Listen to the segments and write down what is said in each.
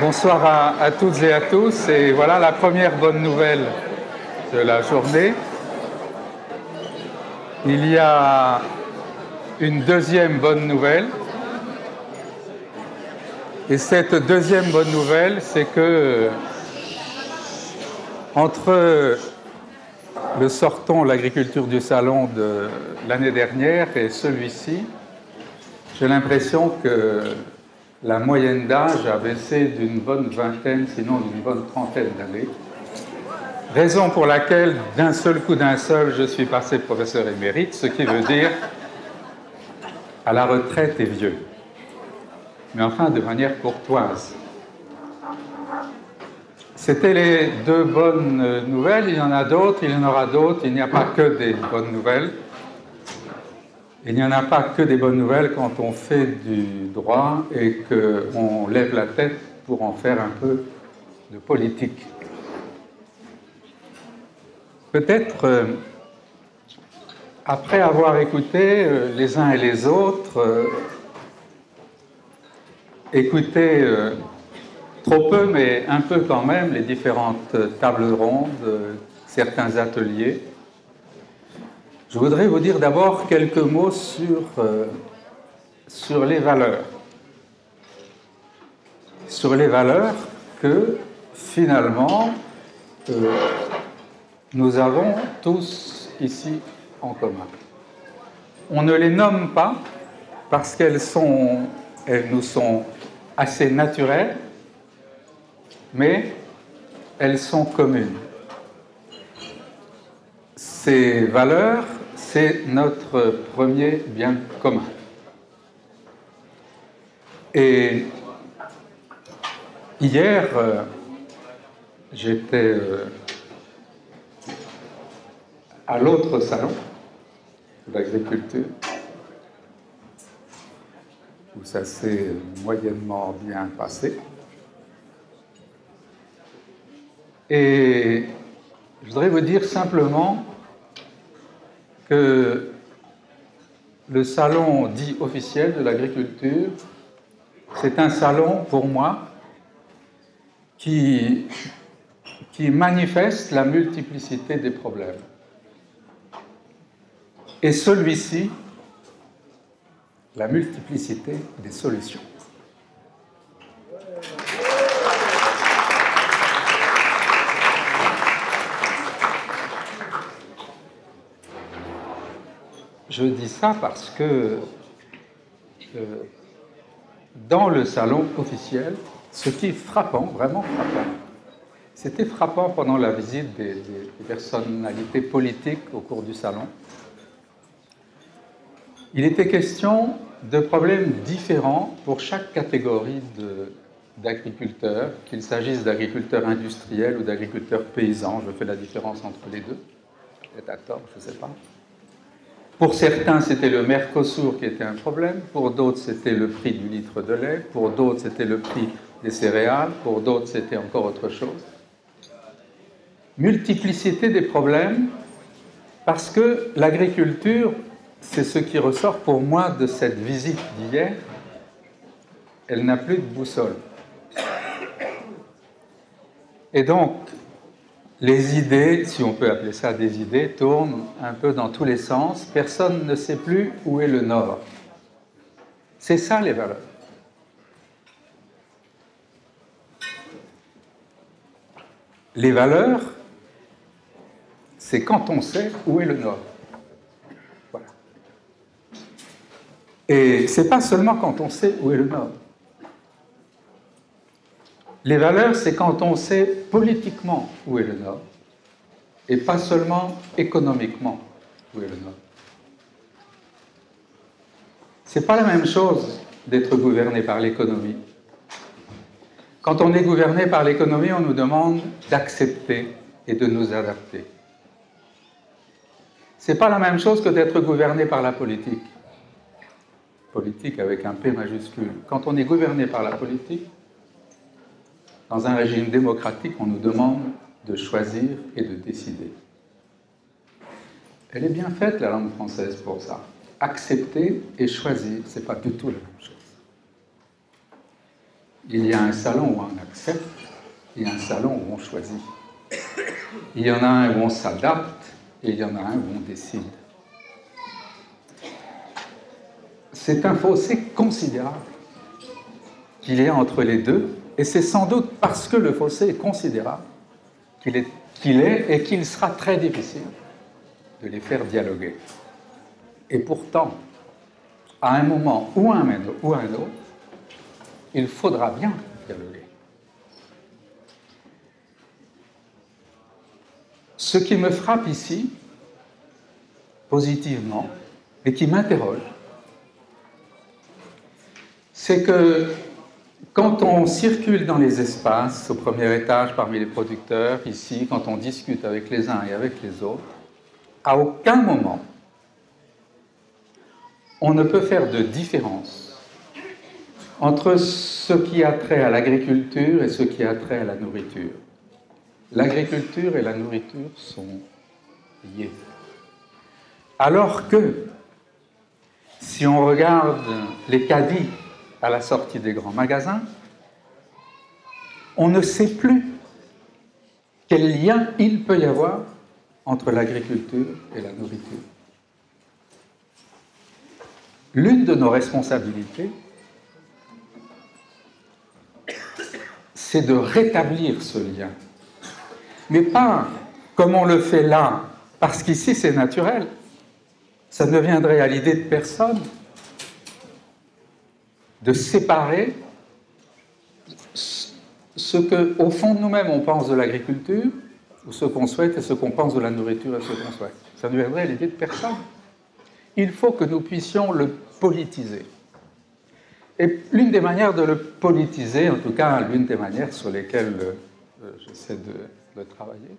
Bonsoir à toutes et à tous, et voilà la première bonne nouvelle de la journée. Il y a une deuxième bonne nouvelle, et cette deuxième bonne nouvelle, c'est que entre le sortant l'agriculture du salon de l'année dernière et celui-ci, j'ai l'impression que la moyenne d'âge a baissé d'une bonne vingtaine, sinon d'une bonne trentaine d'années. Raison pour laquelle, d'un seul coup, je suis passé professeur émérite, ce qui veut dire à la retraite et vieux. Mais enfin, de manière courtoise. C'était les deux bonnes nouvelles. Il y en a d'autres, il y en aura d'autres. Il n'y a pas que des bonnes nouvelles. Il n'y en a pas que des bonnes nouvelles quand on fait du droit et qu'on lève la tête pour en faire un peu de politique. Peut-être, après avoir écouté les uns et les autres, écouté trop peu, mais un peu quand même, les différentes tables rondes, certains ateliers, je voudrais vous dire d'abord quelques mots sur les valeurs. Sur les valeurs que, finalement, nous avons tous ici en commun. On ne les nomme pas parce elles nous sont assez naturelles, mais elles sont communes. Ces valeurs, c'est notre premier bien commun. Et hier, j'étais à l'autre salon de l'agriculture, où ça s'est moyennement bien passé. Et je voudrais vous dire simplement que le salon dit officiel de l'agriculture, c'est un salon, pour moi, qui manifeste la multiplicité des problèmes. Et celui-ci, la multiplicité des solutions. Je dis ça parce que dans le salon officiel, ce qui est frappant, vraiment frappant, c'était frappant pendant la visite des personnalités politiques au cours du salon. Il était question de problèmes différents pour chaque catégorie d'agriculteurs, qu'il s'agisse d'agriculteurs industriels ou d'agriculteurs paysans. Je fais la différence entre les deux. Peut-être à tort, je ne sais pas. Pour certains, c'était le Mercosur qui était un problème. Pour d'autres, c'était le prix du litre de lait. Pour d'autres, c'était le prix des céréales. Pour d'autres, c'était encore autre chose. Multiplicité des problèmes, parce que l'agriculture, c'est ce qui ressort pour moi de cette visite d'hier, elle n'a plus de boussole. Et donc, les idées, si on peut appeler ça des idées, tournent un peu dans tous les sens. Personne ne sait plus où est le nord. C'est ça les valeurs. Les valeurs, c'est quand on sait où est le nord. Voilà. Et c'est pas seulement quand on sait où est le nord. Les valeurs, c'est quand on sait politiquement où est le nord, et pas seulement économiquement où est le nord. C'est pas la même chose d'être gouverné par l'économie. Quand on est gouverné par l'économie, on nous demande d'accepter et de nous adapter. C'est pas la même chose que d'être gouverné par la politique. Politique avec un P majuscule. Quand on est gouverné par la politique, dans un régime démocratique, on nous demande de choisir et de décider. Elle est bien faite, la langue française, pour ça. Accepter et choisir, ce n'est pas du tout la même chose. Il y a un salon où on accepte, il y a un salon où on choisit. Il y en a un où on s'adapte, et il y en a un où on décide. C'est un fossé considérable qu'il y a entre les deux, et c'est sans doute parce que le fossé est considérable qu'il est et qu'il sera très difficile de les faire dialoguer. Et pourtant, à un moment ou à un autre, il faudra bien dialoguer. Ce qui me frappe ici, positivement, et qui m'interroge, c'est que quand on circule dans les espaces, au premier étage parmi les producteurs, ici, quand on discute avec les uns et avec les autres, à aucun moment, on ne peut faire de différence entre ce qui a trait à l'agriculture et ce qui a trait à la nourriture. L'agriculture et la nourriture sont liées. Alors que, si on regarde les caddies à la sortie des grands magasins, on ne sait plus quel lien il peut y avoir entre l'agriculture et la nourriture. L'une de nos responsabilités, c'est de rétablir ce lien. Mais pas comme on le fait là, parce qu'ici c'est naturel. Ça ne viendrait à l'idée de personne de séparer ce qu'au fond de nous-mêmes on pense de l'agriculture, ou ce qu'on souhaite, et ce qu'on pense de la nourriture et ce qu'on souhaite. Ça ne viendrait à l'idée de personne. Il faut que nous puissions le politiser. Et l'une des manières de le politiser, en tout cas l'une des manières sur lesquelles j'essaie de travailler,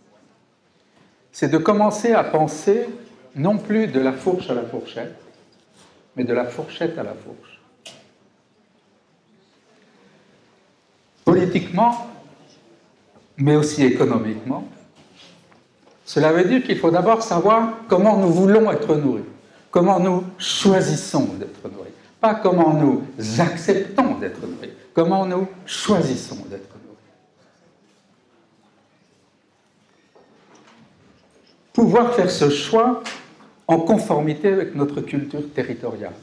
c'est de commencer à penser non plus de la fourche à la fourchette, mais de la fourchette à la fourche. Politiquement, mais aussi économiquement, cela veut dire qu'il faut d'abord savoir comment nous voulons être nourris, comment nous choisissons d'être nourris, pas comment nous acceptons d'être nourris, comment nous choisissons d'être nourris. Pouvoir faire ce choix en conformité avec notre culture territoriale.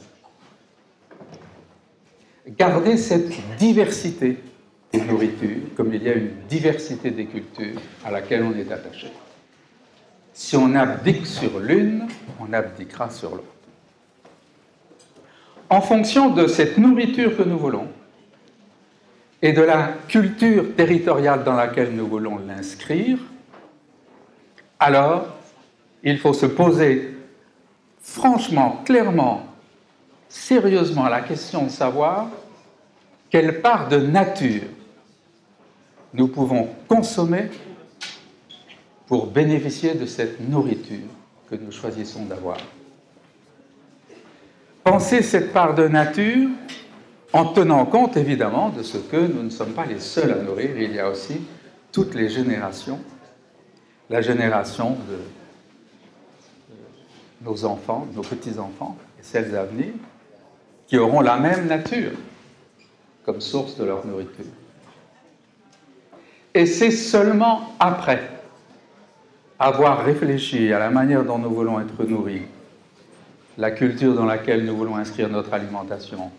Garder cette diversité des nourritures, comme il y a une diversité des cultures à laquelle on est attaché. Si on abdique sur l'une, on abdiquera sur l'autre. En fonction de cette nourriture que nous voulons et de la culture territoriale dans laquelle nous voulons l'inscrire, alors il faut se poser franchement, clairement, sérieusement la question de savoir quelle part de nature nous pouvons consommer pour bénéficier de cette nourriture que nous choisissons d'avoir. Penser cette part de nature en tenant compte évidemment de ce que nous ne sommes pas les seuls à nourrir. Il y a aussi toutes les générations, la génération de nos enfants, nos petits-enfants et celles à venir, qui auront la même nature comme source de leur nourriture. Et c'est seulement après avoir réfléchi à la manière dont nous voulons être nourris, la culture dans laquelle nous voulons inscrire notre alimentation,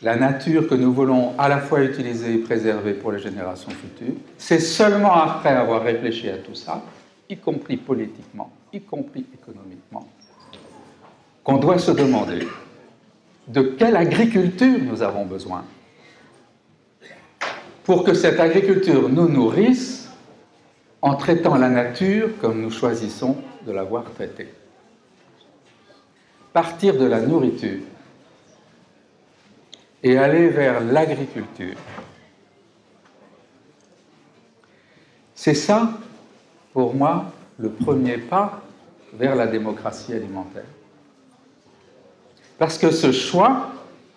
la nature que nous voulons à la fois utiliser et préserver pour les générations futures, c'est seulement après avoir réfléchi à tout ça, y compris politiquement, y compris économiquement, qu'on doit se demander de quelle agriculture nous avons besoin pour que cette agriculture nous nourrisse en traitant la nature comme nous choisissons de l'avoir traitée. Partir de la nourriture et aller vers l'agriculture, c'est ça, pour moi, le premier pas vers la démocratie alimentaire. Parce que ce choix,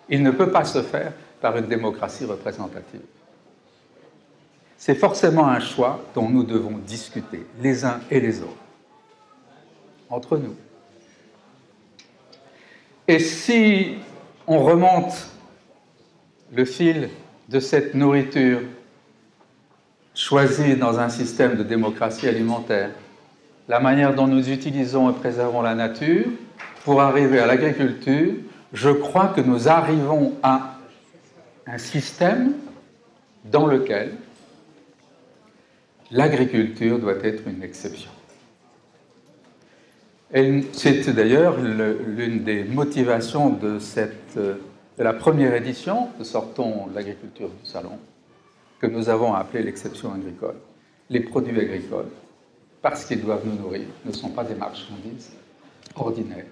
il ne peut pas se faire par une démocratie représentative. C'est forcément un choix dont nous devons discuter, les uns et les autres, entre nous. Et si on remonte le fil de cette nourriture choisie dans un système de démocratie alimentaire, la manière dont nous utilisons et préservons la nature, pour arriver à l'agriculture, je crois que nous arrivons à un système dans lequel l'agriculture doit être une exception. C'est d'ailleurs l'une des motivations de la première édition de Sortons l'agriculture du salon, que nous avons appelée l'exception agricole. Les produits agricoles, parce qu'ils doivent nous nourrir, ne sont pas des marchandises ordinaires.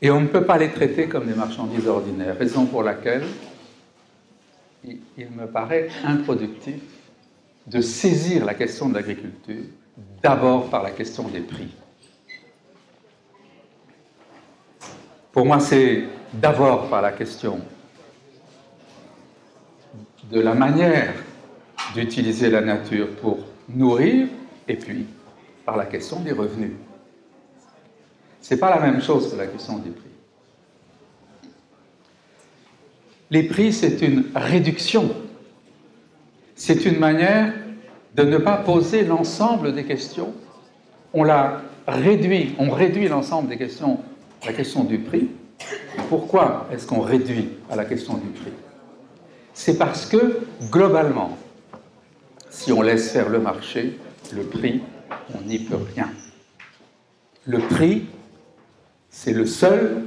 Et on ne peut pas les traiter comme des marchandises ordinaires, raison pour laquelle il me paraît improductif de saisir la question de l'agriculture d'abord par la question des prix. Pour moi, c'est d'abord par la question de la manière d'utiliser la nature pour nourrir, et puis par la question des revenus. Ce n'est pas la même chose que la question des prix. Les prix, c'est une réduction. C'est une manière de ne pas poser l'ensemble des questions. On réduit l'ensemble des questions à la question du prix. Pourquoi est-ce qu'on réduit à la question du prix? C'est parce que, globalement, si on laisse faire le marché, le prix, on n'y peut rien. Le prix, c'est le seul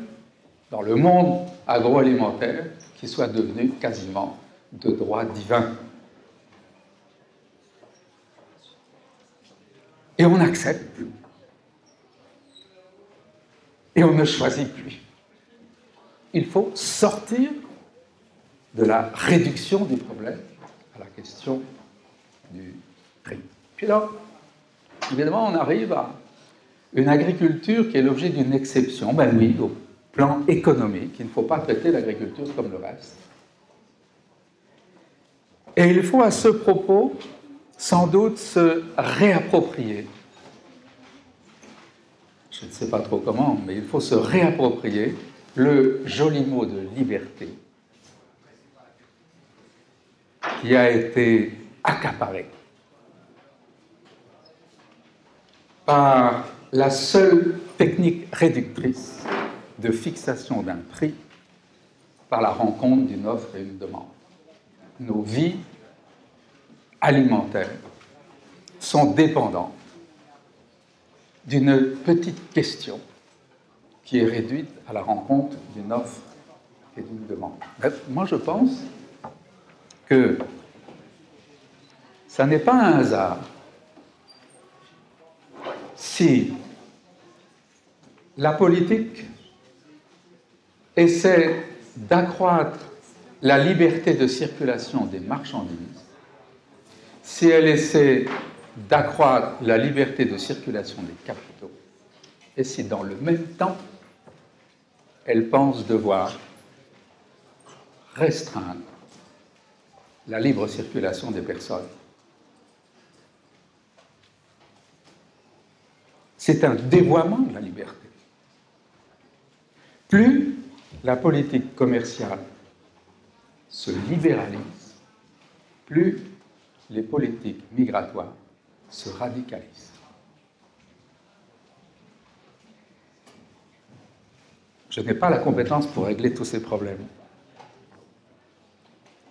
dans le monde agroalimentaire qui soit devenu quasiment de droit divin. Et on accepte. Et on ne choisit plus. Il faut sortir de la réduction du problème à la question du prix. Puis là, évidemment, on arrive à une agriculture qui est l'objet d'une exception. Ben oui, au plan économique, il ne faut pas traiter l'agriculture comme le reste. Et il faut à ce propos, sans doute, se réapproprier. Je ne sais pas trop comment, mais il faut se réapproprier le joli mot de liberté qui a été accaparé par la seule technique réductrice de fixation d'un prix par la rencontre d'une offre et une demande. Nos vies alimentaires sont dépendantes d'une petite question qui est réduite à la rencontre d'une offre et d'une demande. Moi, je pense que ça n'est pas un hasard si la politique essaie d'accroître la liberté de circulation des marchandises, si elle essaie d'accroître la liberté de circulation des capitaux, et si dans le même temps, elle pense devoir restreindre la libre circulation des personnes. C'est un dévoiement de la liberté. Plus la politique commerciale se libéralise, plus les politiques migratoires se radicalisent. Je n'ai pas la compétence pour régler tous ces problèmes.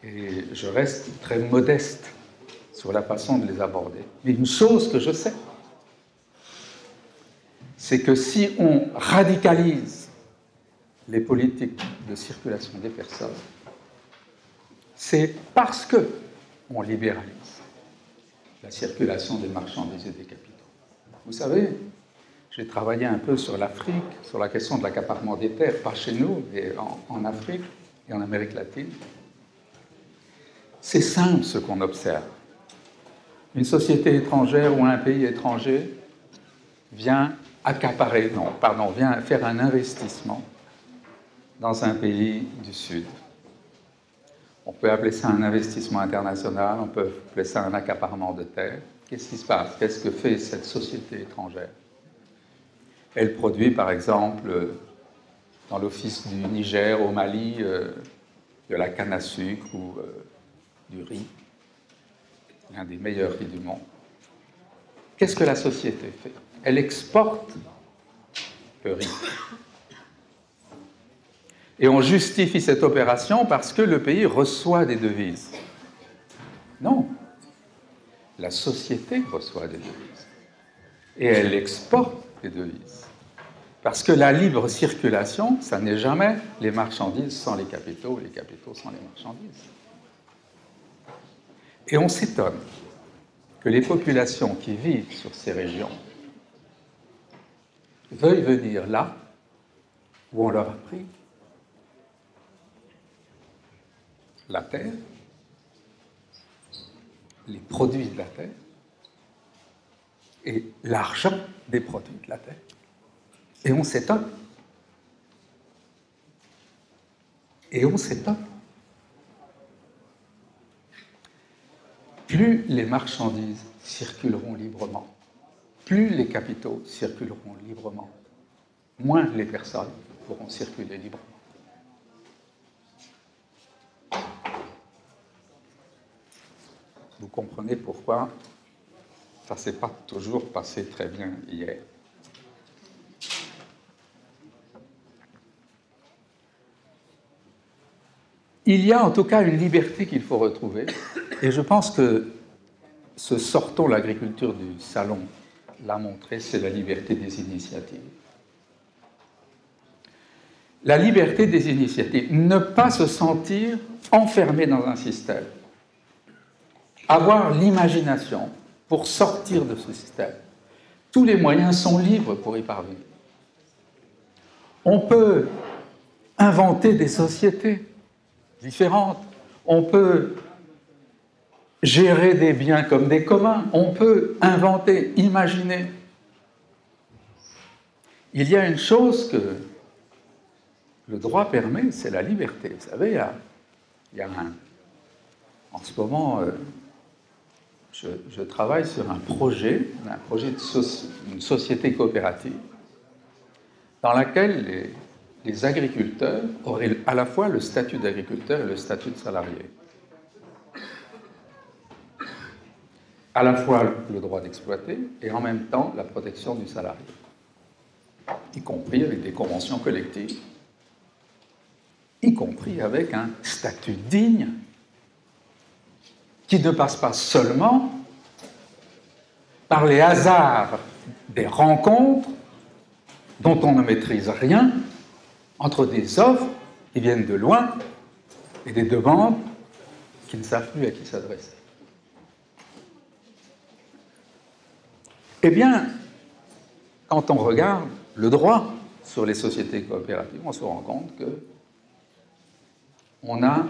Et je reste très modeste sur la façon de les aborder. Mais une chose que je sais, c'est que si on radicalise les politiques de circulation des personnes, c'est parce qu'on libéralise la circulation des marchandises et des capitaux. Vous savez, j'ai travaillé un peu sur l'Afrique, sur la question de l'accaparement des terres, pas chez nous, mais en Afrique et en Amérique latine. C'est simple ce qu'on observe. Une société étrangère ou un pays étranger vient vient faire un investissement dans un pays du Sud. On peut appeler ça un investissement international, on peut appeler ça un accaparement de terres. Qu'est-ce qui se passe? Qu'est-ce que fait cette société étrangère? Elle produit, par exemple, dans l'office du Niger, au Mali, de la canne à sucre ou du riz, l'un des meilleurs riz du monde. Qu'est-ce que la société fait? Elle exporte le riz. Et on justifie cette opération parce que le pays reçoit des devises. Non. La société reçoit des devises. Et elle exporte des devises. Parce que la libre circulation, ça n'est jamais les marchandises sans les capitaux sans les marchandises. Et on s'étonne que les populations qui vivent sur ces régions veuillent venir là où on leur a pris la terre, les produits de la terre et l'argent des produits de la terre. Et on s'étonne. Et on s'étonne. Plus les marchandises circuleront librement, plus les capitaux circuleront librement, moins les personnes pourront circuler librement. Vous comprenez pourquoi ça ne s'est pas toujours passé très bien hier. Il y a en tout cas une liberté qu'il faut retrouver, et je pense que ce Sortons l'agriculture du salon l'a montré, c'est la liberté des initiatives. La liberté des initiatives, ne pas se sentir enfermé dans un système, avoir l'imagination pour sortir de ce système. Tous les moyens sont libres pour y parvenir. On peut inventer des sociétés différentes, on peut gérer des biens comme des communs, on peut inventer, imaginer. Il y a une chose que le droit permet, c'est la liberté. Vous savez, en ce moment, je travaille sur un projet d'une société coopérative dans laquelle les agriculteurs auraient à la fois le statut d'agriculteur et le statut de salarié. À la fois le droit d'exploiter et en même temps la protection du salarié, y compris avec des conventions collectives, y compris avec un statut digne qui ne passe pas seulement par les hasards des rencontres dont on ne maîtrise rien entre des offres qui viennent de loin et des demandes qui ne savent plus à qui s'adresser. Eh bien, quand on regarde le droit sur les sociétés coopératives, on se rend compte qu'on a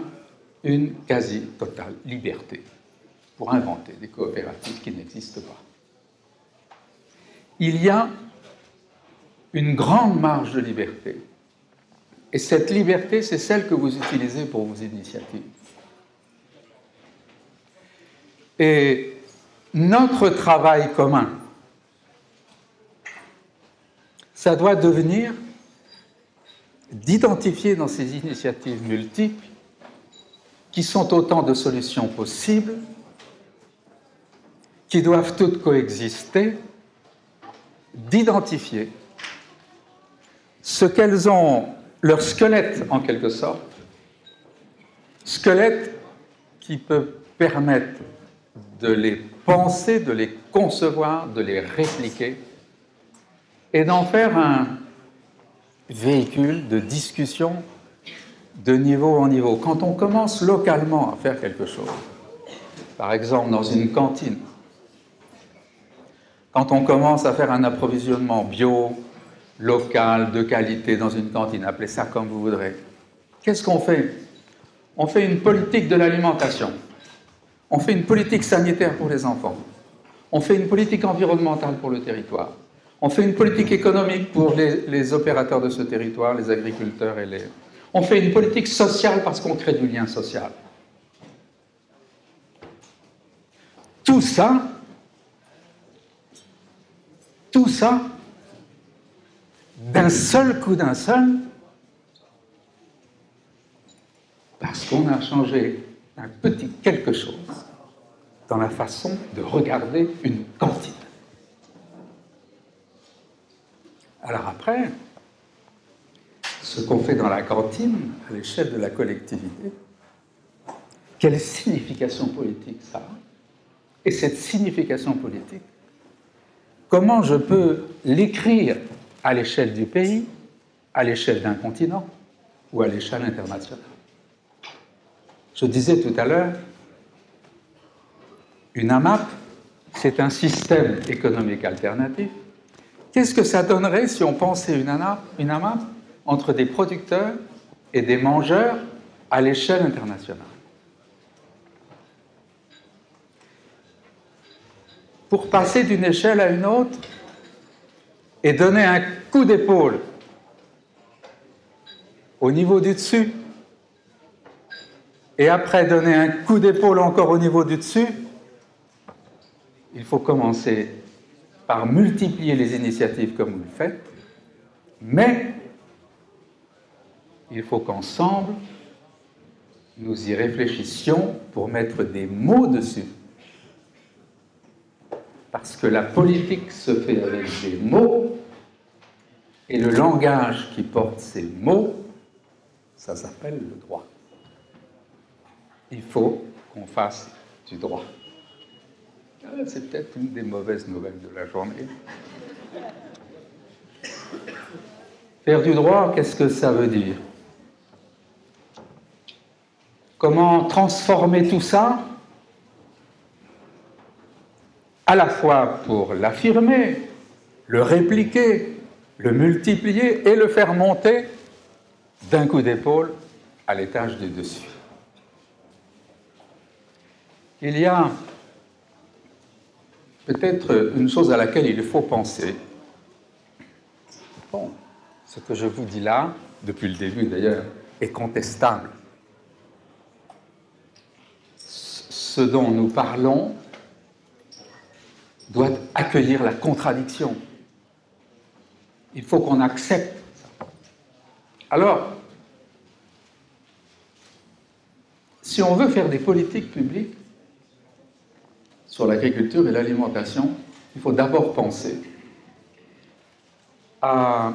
une quasi-totale liberté pour inventer des coopératives qui n'existent pas. Il y a une grande marge de liberté. Et cette liberté, c'est celle que vous utilisez pour vos initiatives. Et notre travail commun, ça doit devenir d'identifier dans ces initiatives multiples, qui sont autant de solutions possibles, qui doivent toutes coexister, d'identifier ce qu'elles ont, leur squelette en quelque sorte, squelette qui peut permettre de les penser, de les concevoir, de les répliquer, et d'en faire un véhicule de discussion de niveau en niveau. Quand on commence localement à faire quelque chose, par exemple dans une cantine, quand on commence à faire un approvisionnement bio, local, de qualité dans une cantine, appelez ça comme vous voudrez, qu'est-ce qu'on fait? On fait une politique de l'alimentation, on fait une politique sanitaire pour les enfants, on fait une politique environnementale pour le territoire, on fait une politique économique pour les opérateurs de ce territoire, les agriculteurs et les... On fait une politique sociale parce qu'on crée du lien social. Tout ça, d'un seul coup d'un seul, changer un petit quelque chose dans la façon de regarder une cantine. Alors après, ce qu'on fait dans la cantine, à l'échelle de la collectivité, quelle signification politique ça a? Et cette signification politique, comment je peux l'écrire à l'échelle du pays, à l'échelle d'un continent ou à l'échelle internationale? Je disais tout à l'heure, une AMAP, c'est un système économique alternatif. Qu'est-ce que ça donnerait si on pensait une AMAP entre des producteurs et des mangeurs à l'échelle internationale? Pour passer d'une échelle à une autre et donner un coup d'épaule au niveau du dessus, et après donner un coup d'épaule encore au niveau du dessus, il faut commencer par multiplier les initiatives comme vous le faites, mais il faut qu'ensemble, nous y réfléchissions pour mettre des mots dessus. Parce que la politique se fait avec des mots, et le langage qui porte ces mots, ça s'appelle le droit. Il faut qu'on fasse du droit. C'est peut-être une des mauvaises nouvelles de la journée. Faire du droit, qu'est-ce que ça veut dire? Comment transformer tout ça, à la fois pour l'affirmer, le répliquer, le multiplier et le faire monter d'un coup d'épaule à l'étage du dessus. Il y a peut-être une chose à laquelle il faut penser. Bon, ce que je vous dis là, depuis le début d'ailleurs, est contestable. Ce dont nous parlons doit accueillir la contradiction. Il faut qu'on accepte ça. Alors, si on veut faire des politiques publiques sur l'agriculture et l'alimentation, il faut d'abord penser à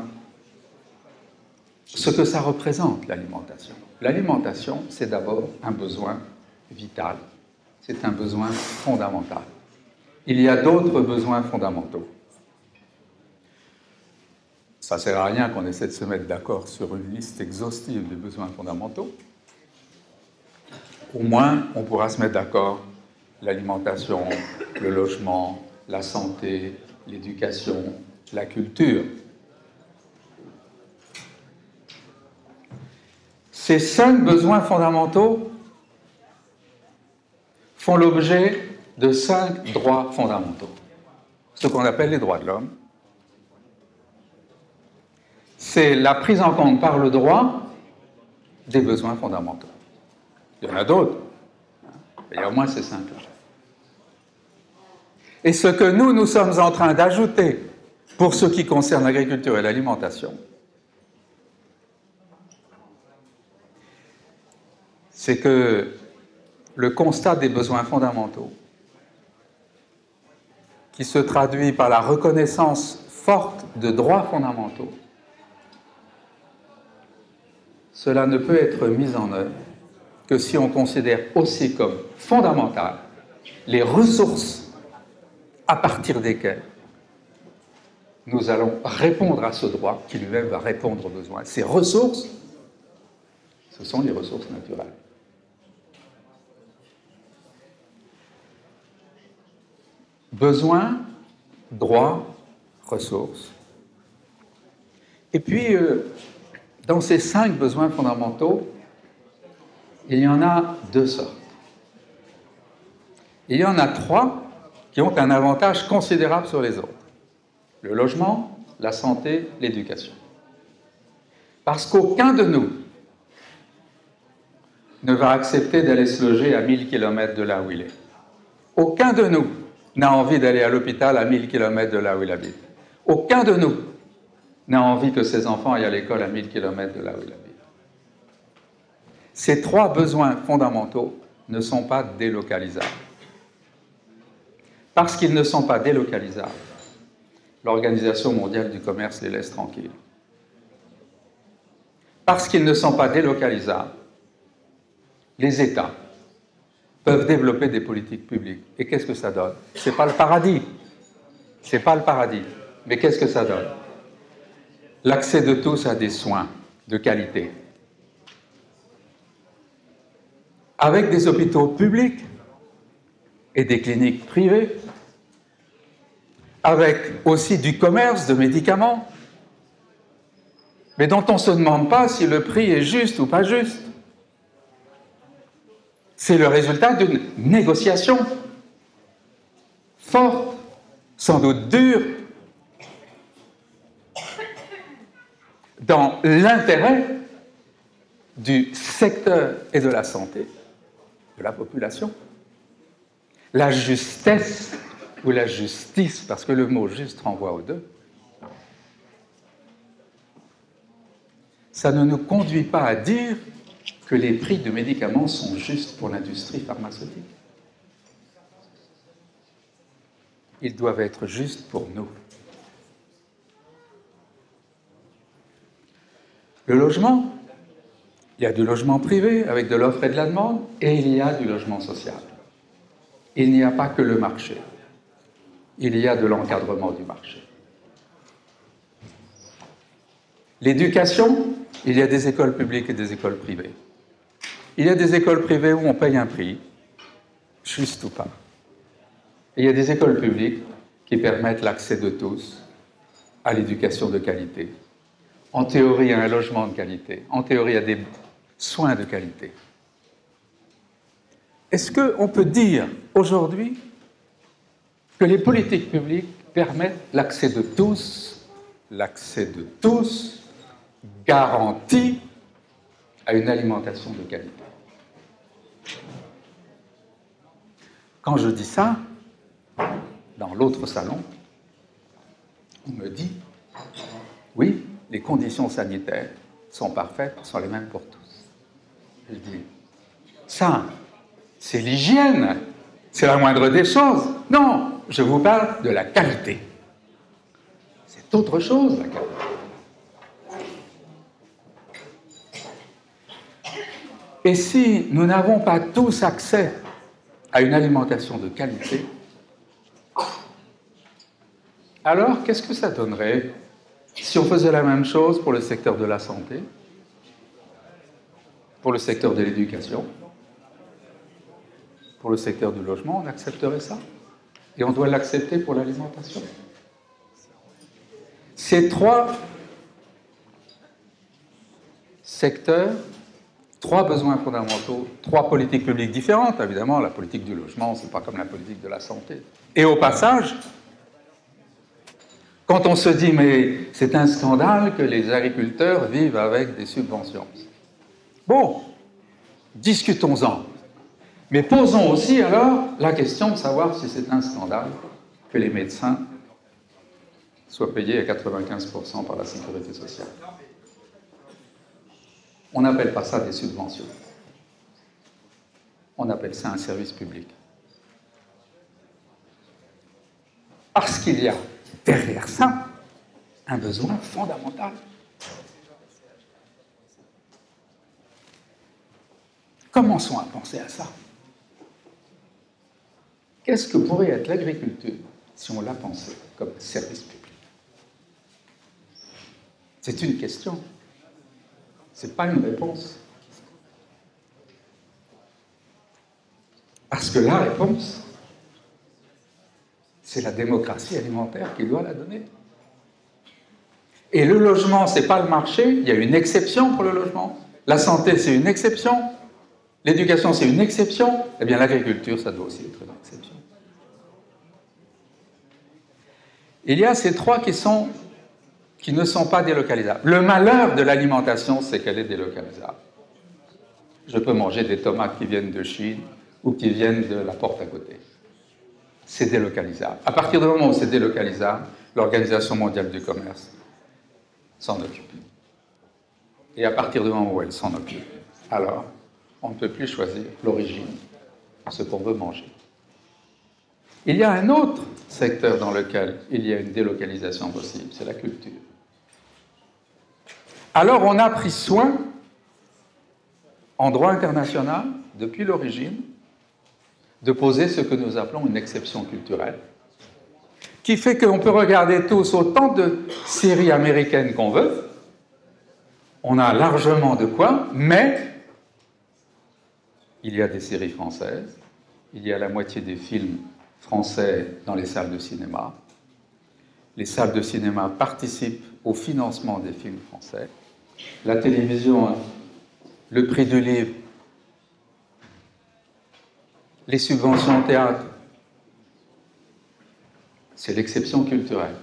ce que ça représente, l'alimentation. L'alimentation, c'est d'abord un besoin vital, c'est un besoin fondamental. Il y a d'autres besoins fondamentaux. Ça ne sert à rien qu'on essaie de se mettre d'accord sur une liste exhaustive des besoins fondamentaux. Au moins, on pourra se mettre d'accord. L'alimentation, le logement, la santé, l'éducation, la culture. Ces 5 besoins fondamentaux font l'objet de 5 droits fondamentaux, ce qu'on appelle les droits de l'homme. C'est la prise en compte par le droit des besoins fondamentaux. Il y en a d'autres, mais il y a au moins ces 5-là. Et ce que nous sommes en train d'ajouter pour ce qui concerne l'agriculture et l'alimentation, c'est que le constat des besoins fondamentaux, qui se traduit par la reconnaissance forte de droits fondamentaux, cela ne peut être mis en œuvre que si on considère aussi comme fondamentales les ressources à partir desquelles nous allons répondre à ce droit qui lui-même va répondre aux besoins. Ces ressources, ce sont les ressources naturelles. Besoins, droits, ressources. Et puis, dans ces 5 besoins fondamentaux, il y en a 2 sortes. Il y en a 3 qui ont un avantage considérable sur les autres. Le logement, la santé, l'éducation. Parce qu'aucun de nous ne va accepter d'aller se loger à 1000 km de là où il est. Aucun de nous n'a envie d'aller à l'hôpital à 1000 km de là où il habite. Aucun de nous n'a envie que ses enfants aillent à l'école à 1000 km de là où il habite. Ces trois besoins fondamentaux ne sont pas délocalisables. Parce qu'ils ne sont pas délocalisables, l'Organisation mondiale du commerce les laisse tranquilles. Parce qu'ils ne sont pas délocalisables, les États peuvent développer des politiques publiques. Et qu'est-ce que ça donne? Ce n'est pas le paradis. C'est pas le paradis. Mais qu'est-ce que ça donne? L'accès de tous à des soins de qualité. Avec des hôpitaux publics et des cliniques privées, avec aussi du commerce de médicaments, mais dont on ne se demande pas si le prix est juste ou pas juste. C'est le résultat d'une négociation forte, sans doute dure, dans l'intérêt du secteur et de la santé de la population. La justesse ou la justice, parce que le mot juste renvoie aux deux, ça ne nous conduit pas à dire que les prix de médicaments sont justes pour l'industrie pharmaceutique. Ils doivent être justes pour nous. Le logement, il y a du logement privé avec de l'offre et de la demande, et il y a du logement social. Il n'y a pas que le marché. Il y a de l'encadrement du marché. L'éducation, il y a des écoles publiques et des écoles privées. Il y a des écoles privées où on paye un prix, juste ou pas. Et il y a des écoles publiques qui permettent l'accès de tous à l'éducation de qualité. En théorie, à un logement de qualité. En théorie, à des soins de qualité. Est-ce qu'on peut dire aujourd'hui que les politiques publiques permettent l'accès de tous, garanti à une alimentation de qualité? Quand je dis ça, dans l'autre salon, on me dit, oui, les conditions sanitaires sont parfaites, sont les mêmes pour tous. Je dis, ça, c'est l'hygiène, c'est la moindre des choses. Non, je vous parle de la qualité. C'est autre chose, la qualité. Et si nous n'avons pas tous accès à une alimentation de qualité, alors qu'est-ce que ça donnerait si on faisait la même chose pour le secteur de la santé, pour le secteur de l'éducation, pour le secteur du logement? On accepterait ça? Et on doit l'accepter pour l'alimentation. Ces trois secteurs, trois besoins fondamentaux, trois politiques publiques différentes, évidemment, la politique du logement, c'est pas comme la politique de la santé. Et au passage, quand on se dit, mais c'est un scandale que les agriculteurs vivent avec des subventions. Bon, discutons-en. Mais posons aussi alors la question de savoir si c'est un scandale que les médecins soient payés à 95% par la sécurité sociale. On n'appelle pas ça des subventions. On appelle ça un service public. Parce qu'il y a derrière ça un besoin fondamental. Commençons à penser à ça. Qu'est-ce que pourrait être l'agriculture si on la pensait comme un service public? C'est une question. Ce n'est pas une réponse. Parce que la réponse, c'est la démocratie alimentaire qui doit la donner. Et le logement, ce n'est pas le marché, il y a une exception pour le logement. La santé, c'est une exception. L'éducation, c'est une exception. Eh bien, l'agriculture, ça doit aussi être une exception. Il y a ces trois qui ne sont pas délocalisables. Le malheur de l'alimentation, c'est qu'elle est délocalisable. Je peux manger des tomates qui viennent de Chine ou qui viennent de la porte à côté. C'est délocalisable. À partir du moment où c'est délocalisable, l'Organisation mondiale du commerce s'en occupe. Et à partir du moment où elle s'en occupe, alors on ne peut plus choisir l'origine, ce qu'on veut manger. Il y a un autre secteur dans lequel il y a une délocalisation possible, c'est la culture. Alors on a pris soin, en droit international, depuis l'origine, de poser ce que nous appelons une exception culturelle, qui fait qu'on peut regarder tous autant de séries américaines qu'on veut, on a largement de quoi, mais il y a des séries françaises, il y a la moitié des films français dans les salles de cinéma. Les salles de cinéma participent au financement des films français. La télévision, le prix du livre, les subventions au théâtre, c'est l'exception culturelle.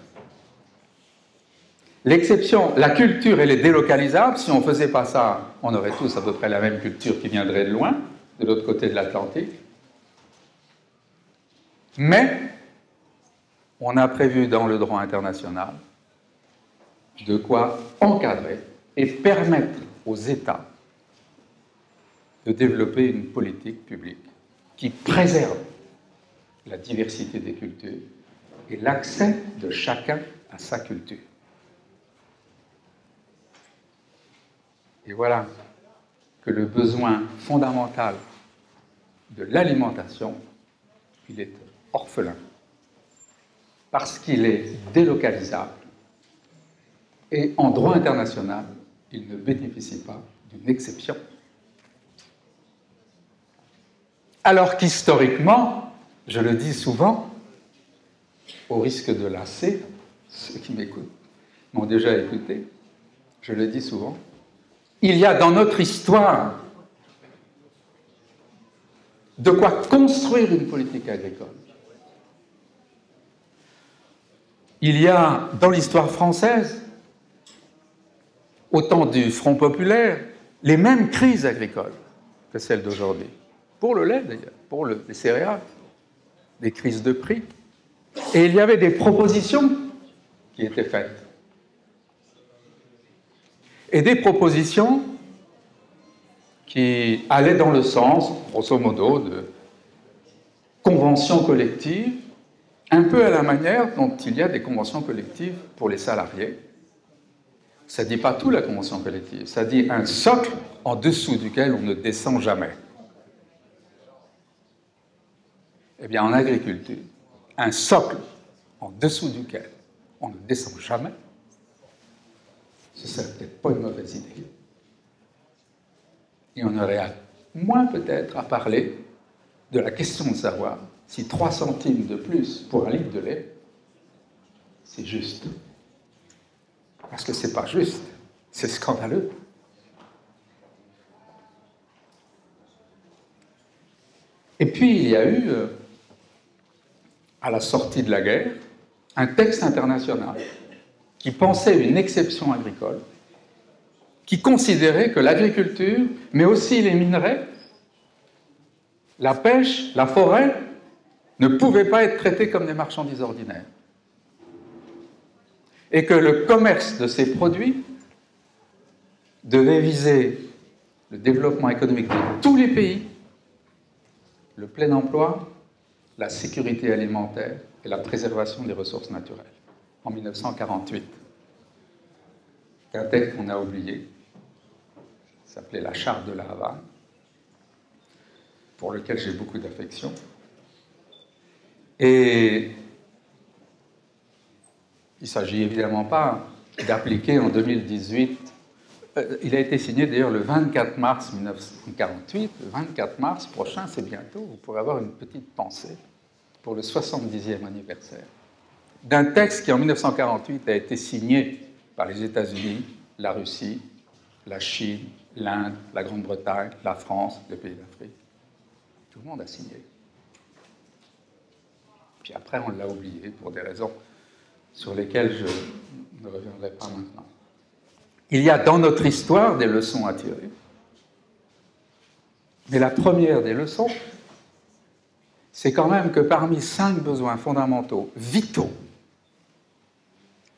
L'exception, la culture, elle est délocalisable. Si on ne faisait pas ça, on aurait tous à peu près la même culture qui viendrait de loin, de l'autre côté de l'Atlantique. Mais on a prévu dans le droit international de quoi encadrer et permettre aux États de développer une politique publique qui préserve la diversité des cultures et l'accès de chacun à sa culture. Et voilà que le besoin fondamental de l'alimentation, il est orphelin, parce qu'il est délocalisable, et en droit international, il ne bénéficie pas d'une exception. Alors qu'historiquement, je le dis souvent, au risque de lasser ceux qui m'écoutent, m'ont déjà écouté, je le dis souvent, il y a dans notre histoire de quoi construire une politique agricole. Il y a dans l'histoire française, au temps du Front populaire, les mêmes crises agricoles que celles d'aujourd'hui. Pour le lait d'ailleurs, pour les céréales, des crises de prix. Et il y avait des propositions qui étaient faites. Et des propositions qui allaient dans le sens, grosso modo, de conventions collectives, un peu à la manière dont il y a des conventions collectives pour les salariés. Ça ne dit pas tout, la convention collective. Ça dit un socle en dessous duquel on ne descend jamais. Eh bien, en agriculture, un socle en dessous duquel on ne descend jamais, ce serait peut-être pas une mauvaise idée. Et on aurait moins peut-être à parler de la question de savoir si 3 centimes de plus pour un litre de lait, c'est juste. Parce que c'est pas juste, c'est scandaleux. Et puis il y a eu, à la sortie de la guerre, un texte international qui pensait une exception agricole, qui considérait que l'agriculture, mais aussi les minerais, la pêche, la forêt, ne pouvaient pas être traités comme des marchandises ordinaires. Et que le commerce de ces produits devait viser le développement économique de tous les pays, le plein emploi, la sécurité alimentaire et la préservation des ressources naturelles, en 1948. C'est un texte qu'on a oublié, ça s'appelait la Charte de la Havane, pour lequel j'ai beaucoup d'affection. Et il ne s'agit évidemment pas d'appliquer en 2018. Il a été signé d'ailleurs le 24 mars 1948. Le 24 mars prochain, c'est bientôt. Vous pourrez avoir une petite pensée pour le 70e anniversaire d'un texte qui en 1948 a été signé par les États-Unis, la Russie, la Chine, l'Inde, la Grande-Bretagne, la France, les pays d'Afrique. Tout le monde a signé. Puis après, on l'a oublié pour des raisons sur lesquelles je ne reviendrai pas maintenant. Il y a dans notre histoire des leçons à tirer. Mais la première des leçons, c'est quand même que parmi 5 besoins fondamentaux, vitaux,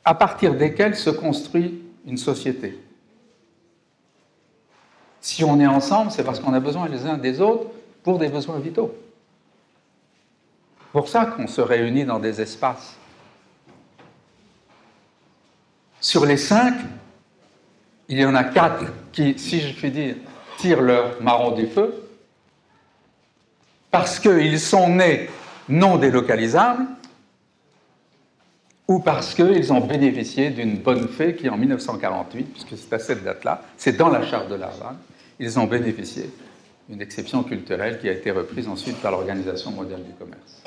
à partir desquels se construit une société, Si on est ensemble, c'est parce qu'on a besoin les uns des autres pour des besoins vitaux. C'est pour ça qu'on se réunit dans des espaces. Sur les 5, il y en a 4 qui, si je puis dire, tirent leur marron du feu parce qu'ils sont nés non délocalisables ou parce qu'ils ont bénéficié d'une bonne fée qui, en 1948, puisque c'est à cette date-là, c'est dans la charte de La Havane, ils ont bénéficié d'une exception culturelle qui a été reprise ensuite par l'Organisation mondiale du commerce.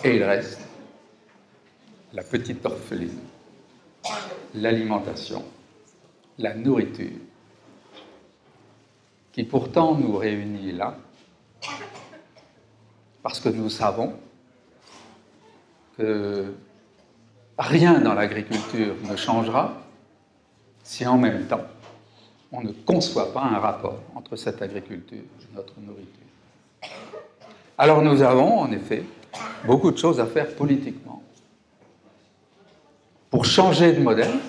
Et il reste la petite orpheline, l'alimentation, la nourriture, qui pourtant nous réunit là, parce que nous savons que rien dans l'agriculture ne changera si en même temps on ne conçoit pas un rapport entre cette agriculture et notre nourriture. Alors nous avons en effet beaucoup de choses à faire politiquement pour changer de modèle,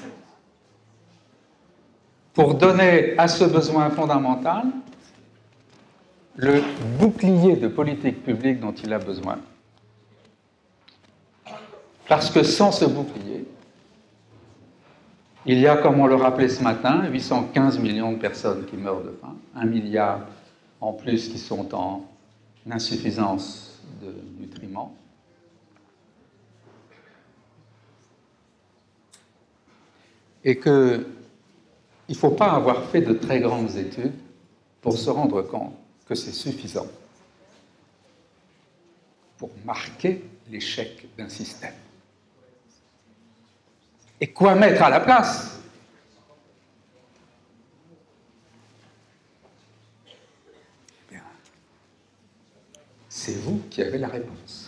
pour donner à ce besoin fondamental le bouclier de politique publique dont il a besoin. Parce que sans ce bouclier, il y a, comme on le rappelait ce matin, 815 millions de personnes qui meurent de faim, 1 milliard en plus qui sont en insuffisance de nutriments. Et qu'il ne faut pas avoir fait de très grandes études pour se rendre compte que c'est suffisant pour marquer l'échec d'un système. Et quoi mettre à la place? Bien, c'est vous qui avez la réponse.